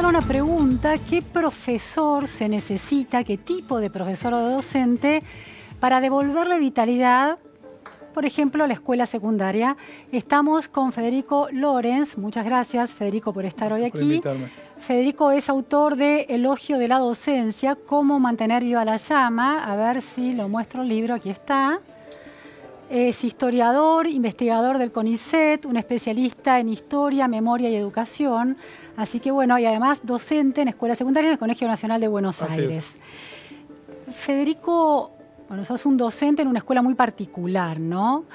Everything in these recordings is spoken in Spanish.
contestar una pregunta: ¿qué profesor se necesita, qué tipo de profesor o docente para devolverle vitalidad, por ejemplo, a la escuela secundaria? Estamos con Federico Lorenz. Muchas gracias, Federico, por estar hoy aquí. Federico es autor de Elogio de la docencia, cómo mantener viva la llama. A ver si lo muestro el libro, aquí está. Es historiador, investigador del CONICET, un especialista en historia, memoria y educación. Así que bueno, y además docente en escuela secundaria en el Colegio Nacional de Buenos Aires. Federico, bueno, sos un docente en una escuela muy particular, ¿no?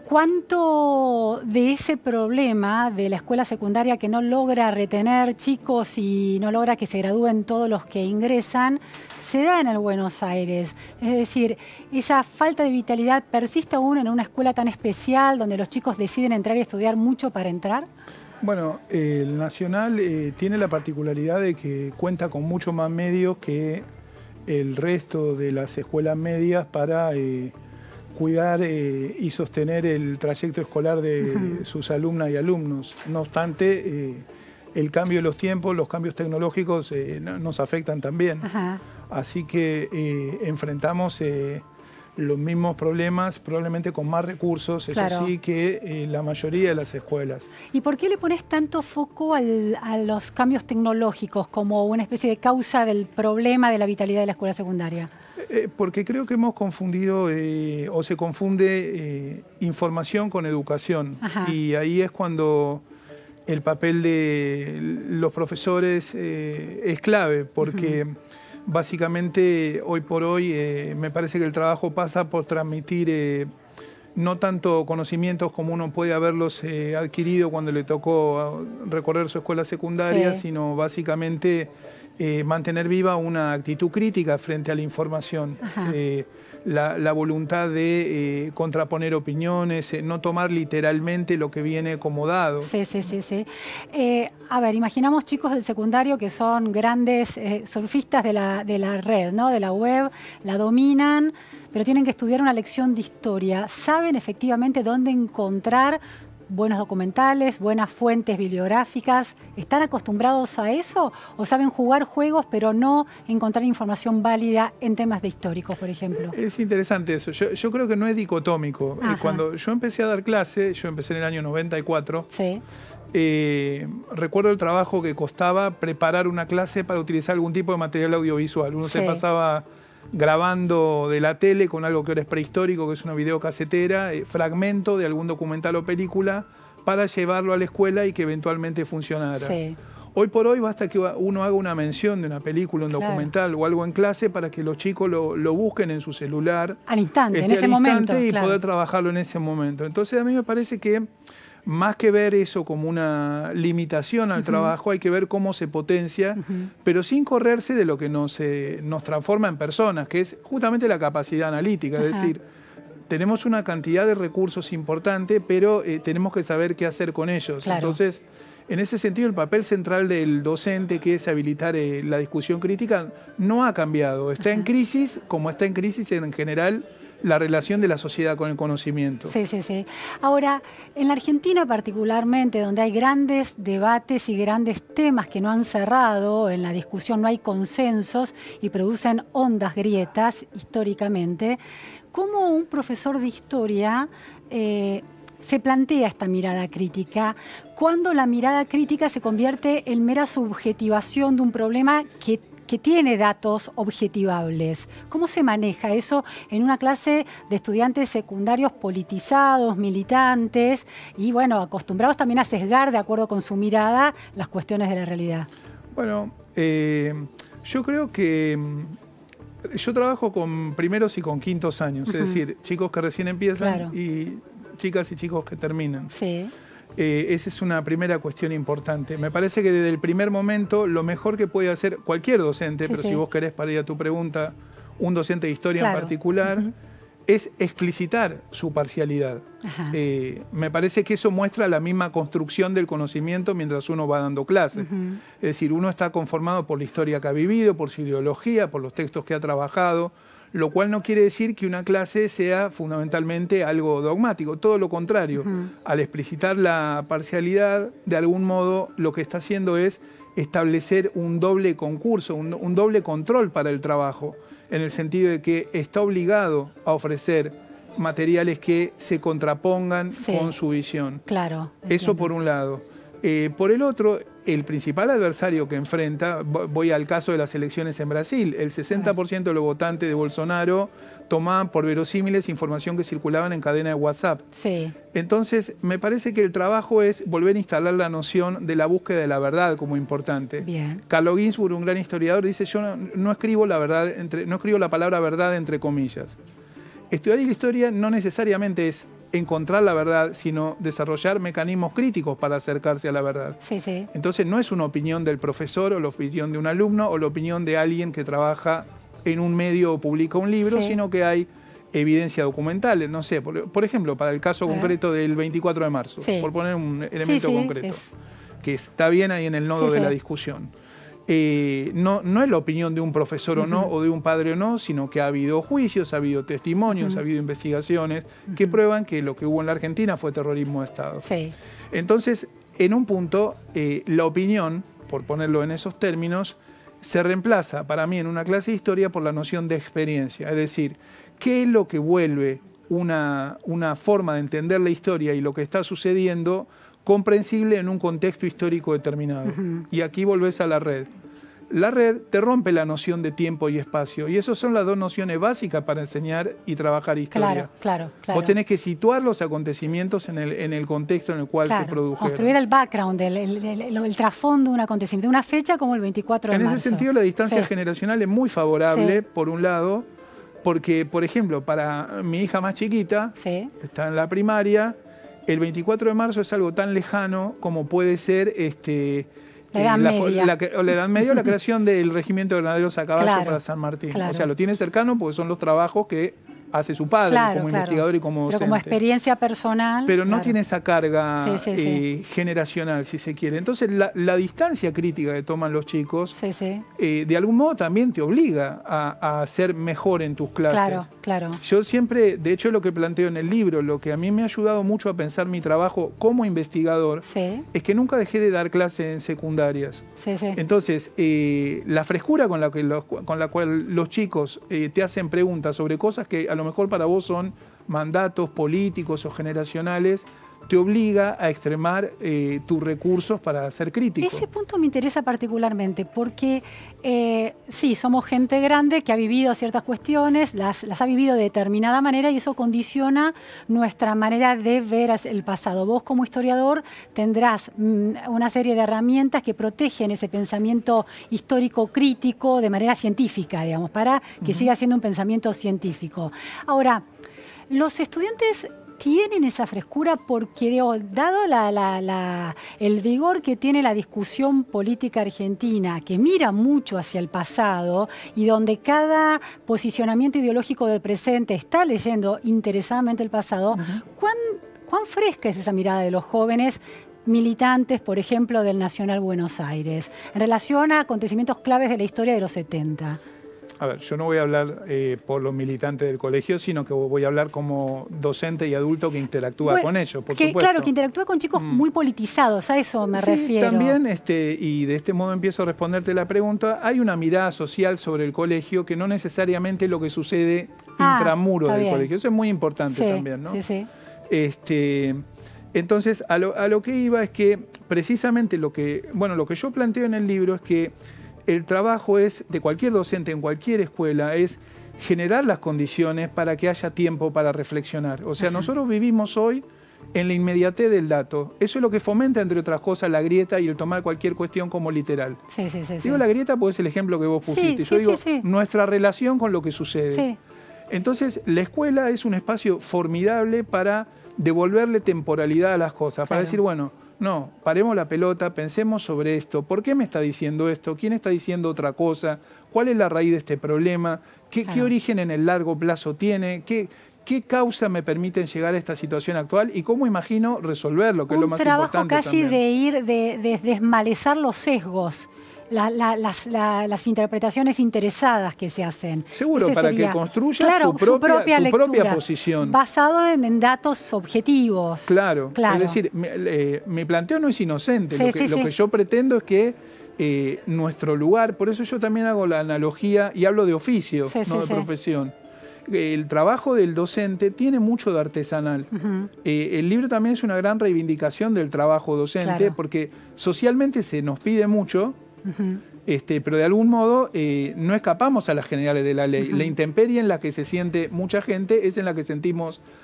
¿Cuánto de ese problema de la escuela secundaria que no logra retener chicos y no logra que se gradúen todos los que ingresan se da en el Buenos Aires? Es decir, ¿esa falta de vitalidad persiste aún en una escuela tan especial donde los chicos deciden entrar y estudiar mucho para entrar? Bueno, el Nacional tiene la particularidad de que cuenta con mucho más medios que el resto de las escuelas medias para cuidar y sostener el trayecto escolar de sus alumnas y alumnos. No obstante, el cambio de los tiempos, los cambios tecnológicos nos afectan también. Así que enfrentamos los mismos problemas, probablemente con más recursos, eso sí, que la mayoría de las escuelas. ¿Y por qué le pones tanto foco a los cambios tecnológicos como una especie de causa del problema de la vitalidad de la escuela secundaria? Porque creo que hemos confundido o se confunde información con educación. Y ahí es cuando el papel de los profesores es clave, porque básicamente hoy por hoy me parece que el trabajo pasa por transmitir no tanto conocimientos como uno puede haberlos adquirido cuando le tocó recorrer su escuela secundaria, sino básicamente mantener viva una actitud crítica frente a la información, la voluntad de contraponer opiniones, no tomar literalmente lo que viene como dado. A ver, imaginamos chicos del secundario que son grandes surfistas de la red, ¿no? De la web, la dominan, pero tienen que estudiar una lección de historia. ¿Saben efectivamente dónde encontrar buenos documentales, buenas fuentes bibliográficas? ¿Están acostumbrados a eso? ¿O saben jugar juegos pero no encontrar información válida en temas de históricos, por ejemplo? Es interesante eso. Yo creo que no es dicotómico. Cuando yo empecé a dar clase, yo empecé en el año 94, recuerdo el trabajo que costaba preparar una clase para utilizar algún tipo de material audiovisual. Uno se pasaba grabando de la tele con algo que ahora es prehistórico, que es una videocasetera, fragmento de algún documental o película para llevarlo a la escuela y que eventualmente funcionara. Hoy por hoy basta que uno haga una mención de una película, un documental o algo en clase para que los chicos lo busquen en su celular. Al instante, en ese momento. Y poder trabajarlo en ese momento. Entonces a mí me parece que más que ver eso como una limitación al trabajo, hay que ver cómo se potencia, pero sin correrse de lo que nos transforma en personas, que es justamente la capacidad analítica. Es decir, tenemos una cantidad de recursos importante, pero tenemos que saber qué hacer con ellos. Entonces, en ese sentido, el papel central del docente, que es habilitar la discusión crítica, no ha cambiado. Está en crisis, como está en crisis en general la relación de la sociedad con el conocimiento. Ahora, en la Argentina particularmente, donde hay grandes debates y grandes temas que no han cerrado, en la discusión no hay consensos y producen hondas grietas históricamente, ¿cómo un profesor de historia se plantea esta mirada crítica cuando la mirada crítica se convierte en mera subjetivación de un problema que tiene datos objetivables? ¿Cómo se maneja eso en una clase de estudiantes secundarios politizados, militantes y, bueno, acostumbrados también a sesgar de acuerdo con su mirada las cuestiones de la realidad? Bueno, yo creo que yo trabajo con primeros y con quintos años, es decir, chicos que recién empiezan y chicas y chicos que terminan. Esa es una primera cuestión importante. Me parece que desde el primer momento lo mejor que puede hacer cualquier docente, pero si vos querés, para ir a tu pregunta, un docente de historia en particular, es explicitar su parcialidad. Me parece que eso muestra la misma construcción del conocimiento mientras uno va dando clases. Es decir, uno está conformado por la historia que ha vivido, por su ideología, por los textos que ha trabajado, lo cual no quiere decir que una clase sea fundamentalmente algo dogmático, todo lo contrario. Al explicitar la parcialidad, de algún modo lo que está haciendo es establecer un doble concurso, un doble control para el trabajo, en el sentido de que está obligado a ofrecer materiales que se contrapongan con su visión. Claro. Eso por un lado. Por el otro, el principal adversario que enfrenta, voy al caso de las elecciones en Brasil, el 60% de los votantes de Bolsonaro tomaban por verosímiles información que circulaban en cadena de WhatsApp. Sí. Entonces, me parece que el trabajo es volver a instalar la noción de la búsqueda de la verdad como importante. Bien. Carlo Ginzburg, un gran historiador, dice: yo no escribo la verdad no escribo la palabra verdad entre comillas. Estudiar la historia no necesariamente es encontrar la verdad, sino desarrollar mecanismos críticos para acercarse a la verdad. Sí, sí. Entonces no es una opinión del profesor o la opinión de un alumno o la opinión de alguien que trabaja en un medio o publica un libro, sino que hay evidencia documental. No sé, por ejemplo, para el caso concreto del 24 de marzo, por poner un elemento concreto, que está bien ahí en el nodo de la discusión. No es la opinión de un profesor o no, o de un padre o no, sino que ha habido juicios, ha habido testimonios, ha habido investigaciones que prueban que lo que hubo en la Argentina fue terrorismo de Estado. Sí. Entonces, en un punto, la opinión, por ponerlo en esos términos, se reemplaza para mí en una clase de historia por la noción de experiencia. Es decir, ¿qué es lo que vuelve una forma de entender la historia y lo que está sucediendo comprensible en un contexto histórico determinado? Y aquí volvés a la red. La red te rompe la noción de tiempo y espacio, y esas son las dos nociones básicas para enseñar y trabajar historia. Claro. Vos tenés que situar los acontecimientos en el contexto en el cual se produjeron. Construir el background, el trasfondo de un acontecimiento, de una fecha como el 24 de marzo. En ese sentido, la distancia generacional es muy favorable, por un lado, porque, por ejemplo, para mi hija más chiquita, está en la primaria, el 24 de marzo es algo tan lejano como puede ser la Edad Media. La Edad Media, la creación del regimiento de granaderos a caballo para San Martín. O sea, lo tiene cercano porque son los trabajos que hace su padre como investigador y como docente. Pero como experiencia personal. Pero no tiene esa carga generacional, si se quiere. Entonces, la distancia crítica que toman los chicos, de algún modo también te obliga a ser mejor en tus clases. Claro. Yo siempre, de hecho, lo que planteo en el libro, lo que a mí me ha ayudado mucho a pensar mi trabajo como investigador, es que nunca dejé de dar clases en secundarias. Entonces, la frescura con la cual los chicos te hacen preguntas sobre cosas que a lo mejor para vos son mandatos políticos o generacionales, te obliga a extremar tus recursos para ser crítico. Ese punto me interesa particularmente porque sí, somos gente grande que ha vivido ciertas cuestiones, las ha vivido de determinada manera y eso condiciona nuestra manera de ver el pasado. Vos como historiador tendrás una serie de herramientas que protegen ese pensamiento histórico crítico de manera científica, digamos, para que siga siendo un pensamiento científico. Ahora, los estudiantes tienen esa frescura porque, dado el vigor que tiene la discusión política argentina, que mira mucho hacia el pasado y donde cada posicionamiento ideológico del presente está leyendo interesadamente el pasado, ¿cuán fresca es esa mirada de los jóvenes militantes, por ejemplo, del Nacional Buenos Aires, en relación a acontecimientos claves de la historia de los 70? A ver, yo no voy a hablar por los militantes del colegio, sino que voy a hablar como docente y adulto que interactúa con ellos, por supuesto. Claro, que interactúa con chicos muy politizados, a eso me refiero. También, y de este modo empiezo a responderte la pregunta, hay una mirada social sobre el colegio que no necesariamente es lo que sucede intramuros del colegio. Eso es muy importante también, ¿no? Entonces, a lo que iba es que precisamente lo que yo planteo en el libro es que el trabajo de cualquier docente en cualquier escuela es generar las condiciones para que haya tiempo para reflexionar. O sea, nosotros vivimos hoy en la inmediatez del dato. Eso es lo que fomenta, entre otras cosas, la grieta y el tomar cualquier cuestión como literal. Digo la grieta porque es el ejemplo que vos pusiste. Yo digo nuestra relación con lo que sucede. Entonces, la escuela es un espacio formidable para devolverle temporalidad a las cosas, para decir, bueno, no, paremos la pelota, pensemos sobre esto. ¿Por qué me está diciendo esto? ¿Quién está diciendo otra cosa? ¿Cuál es la raíz de este problema? ¿Qué origen en el largo plazo tiene? ¿Qué causa me permiten llegar a esta situación actual? ¿Y cómo imagino resolverlo? Que es lo más importante. Un trabajo casi de desmalezar los sesgos. Las interpretaciones interesadas que se hacen. Seguro, para que construyas tu propia posición. Basado en datos objetivos. Claro. Es decir, mi planteo no es inocente. Lo que yo pretendo es que nuestro lugar. Por eso yo también hago la analogía y hablo de oficio, no de profesión. El trabajo del docente tiene mucho de artesanal. El libro también es una gran reivindicación del trabajo docente, porque socialmente se nos pide mucho, pero de algún modo no escapamos a las generales de la ley. La intemperie en la que se siente mucha gente es en la que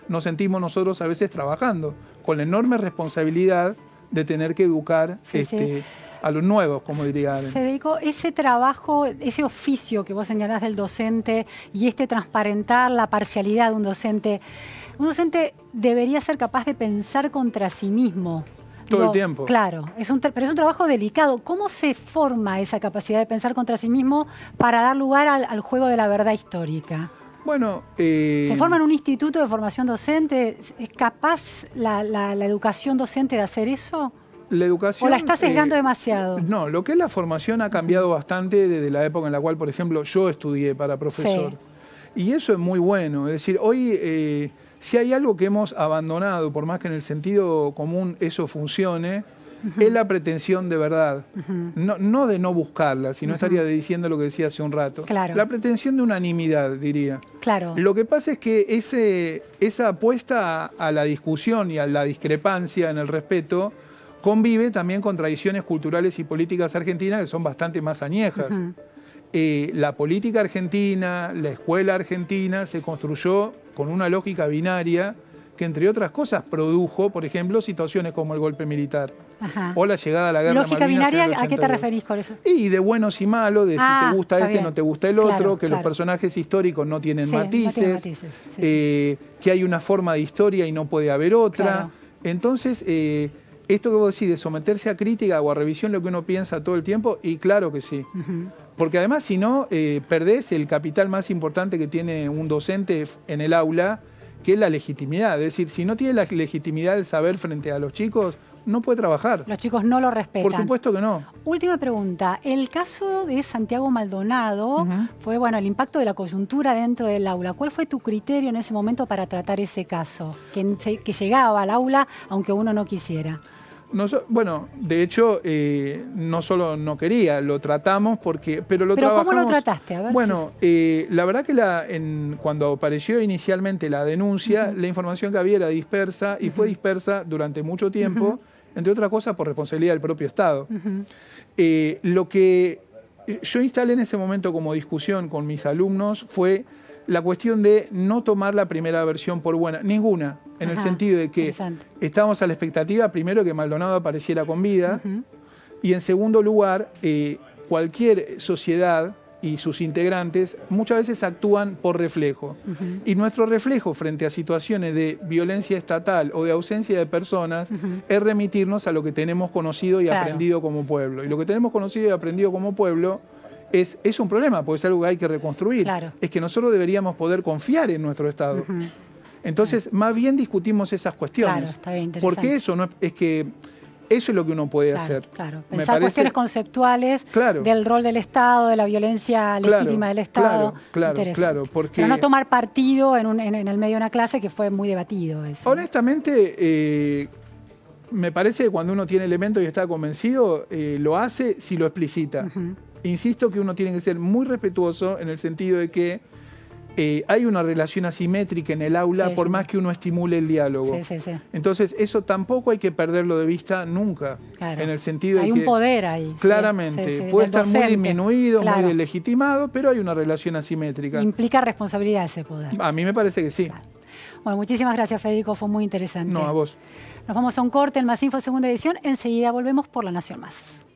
nos sentimos nosotros a veces trabajando, con la enorme responsabilidad de tener que educar a los nuevos, como diría Arendt. Federico, ese trabajo, ese oficio que vos señalás del docente y transparentar la parcialidad de un docente debería ser capaz de pensar contra sí mismo. Todo el tiempo. Claro, pero es un trabajo delicado. ¿Cómo se forma esa capacidad de pensar contra sí mismo para dar lugar al juego de la verdad histórica? Bueno, ¿se forma en un instituto de formación docente? ¿Es capaz la educación docente de hacer eso? La educación, ¿O la está sesgando demasiado? No, lo que es la formación ha cambiado bastante desde la época en la cual, por ejemplo, yo estudié para profesor. Y eso es muy bueno. Es decir, hoy si hay algo que hemos abandonado, por más que en el sentido común eso funcione, es la pretensión de verdad. No de no buscarla, sino estaría diciendo lo que decía hace un rato. La pretensión de unanimidad, diría. Lo que pasa es que esa apuesta a la discusión y a la discrepancia en el respeto convive también con tradiciones culturales y políticas argentinas que son bastante más añejas. La política argentina, la escuela argentina se construyó con una lógica binaria que, entre otras cosas, produjo, por ejemplo, situaciones como el golpe militar o la llegada a la guerra de Malvinas. ¿Lógica binaria? ¿A qué te referís con eso? Y de buenos y malos, de si te gusta este, no te gusta el otro, que los personajes históricos no tienen matices, que hay una forma de historia y no puede haber otra. Entonces, esto que vos decís de someterse a crítica o a revisión lo que uno piensa todo el tiempo, y claro que sí. Porque además, si no, perdés el capital más importante que tiene un docente en el aula, que es la legitimidad. Es decir, si no tiene la legitimidad del saber frente a los chicos, no puede trabajar. Los chicos no lo respetan. Por supuesto que no. Última pregunta. El caso de Santiago Maldonado fue, el impacto de la coyuntura dentro del aula. ¿Cuál fue tu criterio en ese momento para tratar ese caso? Que llegaba al aula aunque uno no quisiera. De hecho, no solo no quería, lo tratamos pero lo trabajamos. ¿Cómo lo trataste? A ver la verdad que cuando apareció inicialmente la denuncia, la información que había era dispersa y fue dispersa durante mucho tiempo, entre otras cosas por responsabilidad del propio Estado. Lo que yo instalé en ese momento como discusión con mis alumnos fue la cuestión de no tomar la primera versión por buena, ninguna, en el sentido de que estábamos a la expectativa, primero, que Maldonado apareciera con vida, y en segundo lugar, cualquier sociedad y sus integrantes muchas veces actúan por reflejo. Y nuestro reflejo frente a situaciones de violencia estatal o de ausencia de personas es remitirnos a lo que tenemos conocido y aprendido como pueblo. Y lo que tenemos conocido y aprendido como pueblo es un problema, porque es algo que hay que reconstruir. Es que nosotros deberíamos poder confiar en nuestro Estado. Entonces, más bien discutimos esas cuestiones. Está bien, porque eso es lo que uno puede hacer. Pensar cuestiones conceptuales del rol del Estado, de la violencia legítima del Estado. Pero no tomar partido en el medio de una clase, que fue muy debatido eso. Honestamente, me parece que cuando uno tiene elementos y está convencido, lo hace si lo explicita. Insisto que uno tiene que ser muy respetuoso en el sentido de que hay una relación asimétrica en el aula por más que uno estimule el diálogo. Entonces, eso tampoco hay que perderlo de vista nunca. En el sentido de que... Hay un poder ahí. Claramente. Puede estar muy disminuido, muy deslegitimado, pero hay una relación asimétrica. Implica responsabilidad ese poder. A mí me parece que sí. Bueno, muchísimas gracias, Federico. Fue muy interesante. No, a vos. Nos vamos a un corte en Más Info, segunda edición. Enseguida volvemos por La Nación Más.